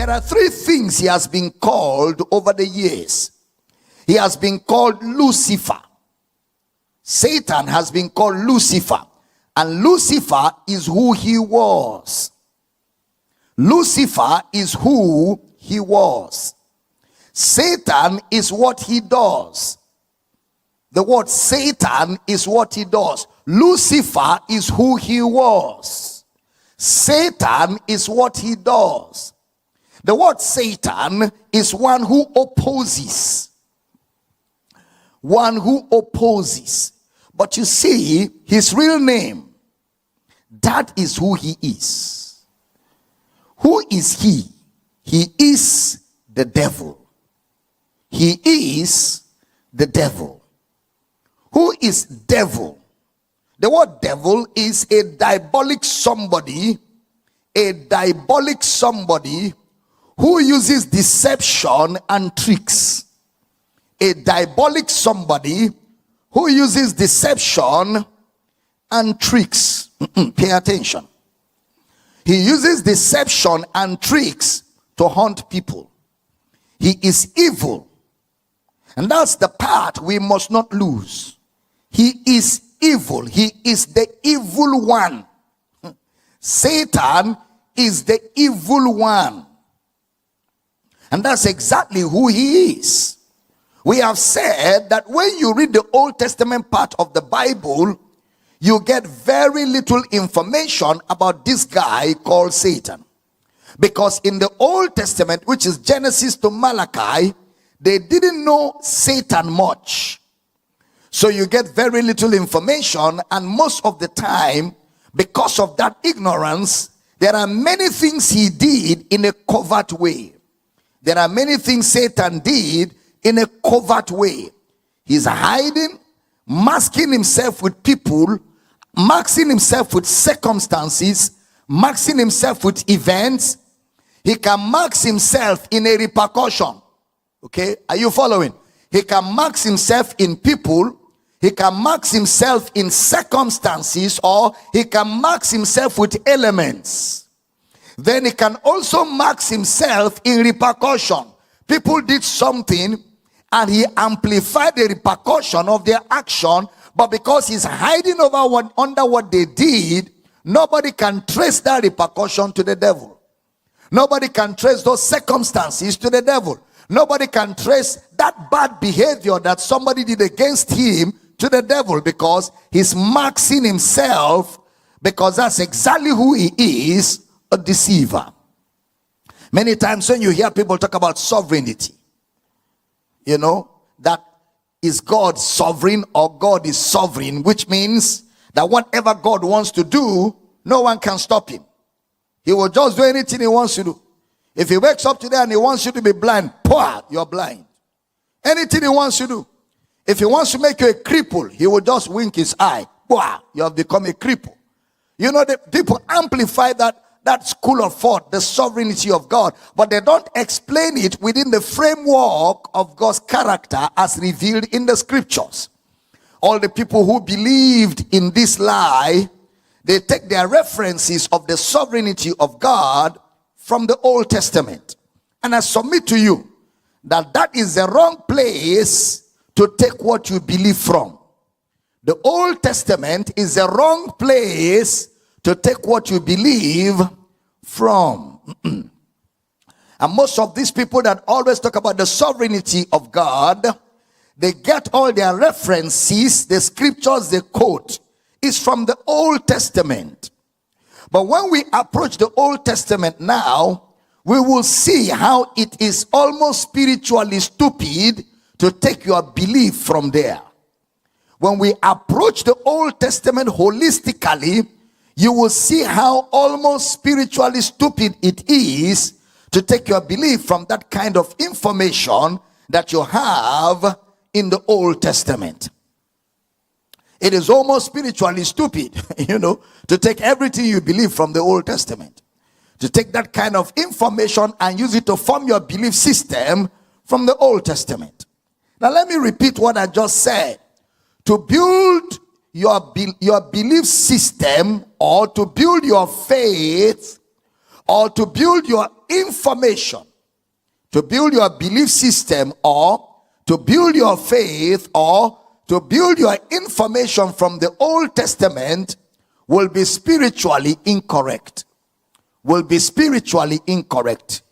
there are three things he has been called over the years. He has been called Lucifer. Satan has been called Lucifer. And Lucifer is who he was. Lucifer is who he was. Satan is what he does. The word Satan is what he does. Lucifer is who he was. Satan is what he does. The word Satan is one who opposes. One who opposes. But you see, his real name, that is who he is. Who is he? He is the devil. He is the devil. Who is devil? The word devil is a diabolic somebody who uses deception and tricks. A diabolic somebody who uses deception and tricks. Pay attention. He uses deception and tricks to hunt people. He is evil. And that's the part we must not lose. He is evil. He is the evil one. Satan is the evil one. And that's exactly who he is. We have said that when you read the Old Testament part of the Bible, you get very little information about this guy called Satan. Because in the Old Testament, which is Genesis to Malachi, they didn't know Satan much. So you get very little information, and most of the time, because of that ignorance, there are many things he did in a covert way. There are many things Satan did in a covert way. He's hiding, masking himself with people, masking himself with circumstances, masking himself with events. He can mask himself in a repercussion. Okay, are you following? He can mask himself in people. He can mask himself in circumstances, or he can mask himself with elements. Then he can also mask himself in repercussion. People did something and he amplified the repercussion of their action, but because he's hiding under what they did, nobody can trace that repercussion to the devil. Nobody can trace those circumstances to the devil. Nobody can trace that bad behavior that somebody did against him to the devil, because he's marking himself, because that's exactly who he is, a deceiver. Many times when you hear people talk about sovereignty, you know, that is God sovereign or God is sovereign, which means that whatever God wants to do, no one can stop him. He will just do anything he wants to do. If he wakes up today and he wants you to be blind, you're blind. Anything he wants to do. If he wants to make you a cripple, he will just wink his eye. You have become a cripple. You know, the people amplify that school of thought, the sovereignty of God, but they don't explain it within the framework of God's character as revealed in the scriptures. All the people who believed in this lie, they take their references of the sovereignty of God from the Old Testament. And I submit to you that that is the wrong place to take what you believe from. The Old Testament is the wrong place to take what you believe from. And most of these people that always talk about the sovereignty of God, they get all their references, the scriptures they quote, is from the Old Testament. But when we approach the Old Testament now, we will see how it is almost spiritually stupid to take your belief from there. When we approach the Old Testament holistically, you will see how almost spiritually stupid it is to take your belief from that kind of information that you have in the Old Testament. It is almost spiritually stupid, to take everything you believe from the Old Testament. To take that kind of information and use it to form your belief system from the Old Testament. Now let me repeat what I just said. To build your belief system, or to build your faith, or to build your information, to build your belief system, or to build your faith, or to build your information from the Old Testament will be spiritually incorrect. Will be spiritually incorrect.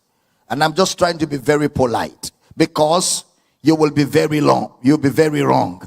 And I'm just trying to be very polite, because you will be very long. You'll be very wrong.